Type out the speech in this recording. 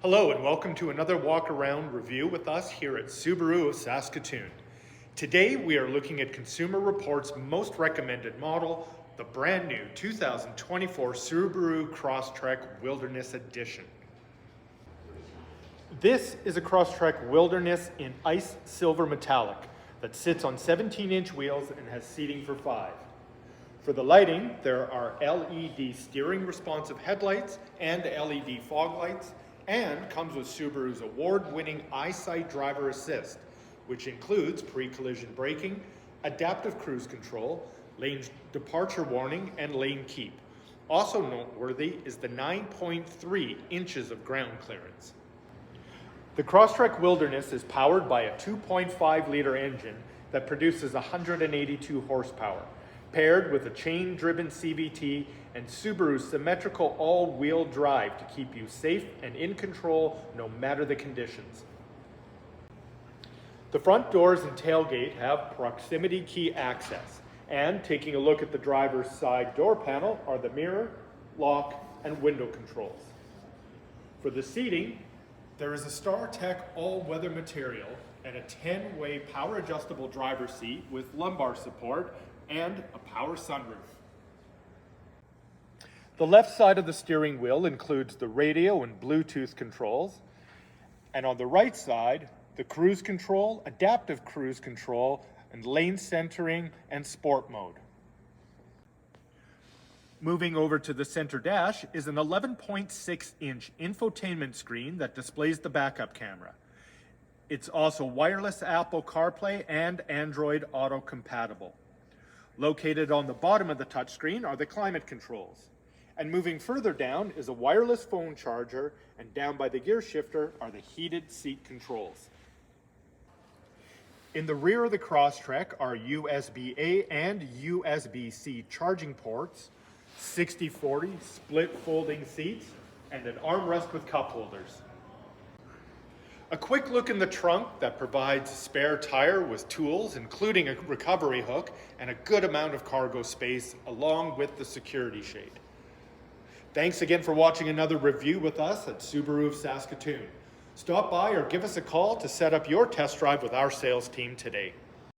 Hello and welcome to another walk around review with us here at Subaru of Saskatoon. Today we are looking at Consumer Reports' most recommended model, the brand new 2024 Subaru Crosstrek Wilderness Edition. This is a Crosstrek Wilderness in ice silver metallic that sits on 17-inch wheels and has seating for 5. For the lighting, there are LED steering responsive headlights and LED fog lights, and comes with Subaru's award-winning EyeSight Driver Assist, which includes pre-collision braking, adaptive cruise control, lane departure warning, and lane keep. Also noteworthy is the 9.3 inches of ground clearance. The Crosstrek Wilderness is powered by a 2.5-liter engine that produces 182 horsepower, paired with a chain-driven CVT and Subaru's Symmetrical all-wheel drive to keep you safe and in control no matter the conditions. The front doors and tailgate have proximity key access, and taking a look at the driver's side door panel are the mirror, lock, and window controls. For the seating, there is a StarTech all-weather material and a 10-way power-adjustable driver's seat with lumbar support and a power sunroof. The left side of the steering wheel includes the radio and Bluetooth controls, and on the right side, the cruise control, adaptive cruise control, and lane centering and sport mode. Moving over to the center dash is an 11.6-inch infotainment screen that displays the backup camera. It's also wireless Apple CarPlay and Android Auto compatible. Located on the bottom of the touchscreen are the climate controls. And moving further down is a wireless phone charger, and down by the gear shifter are the heated seat controls. In the rear of the Crosstrek are USB-A and USB-C charging ports, 60/40 split folding seats, and an armrest with cup holders. A quick look in the trunk that provides a spare tire with tools, including a recovery hook and a good amount of cargo space, along with the security shade. Thanks again for watching another review with us at Subaru of Saskatoon. Stop by or give us a call to set up your test drive with our sales team today.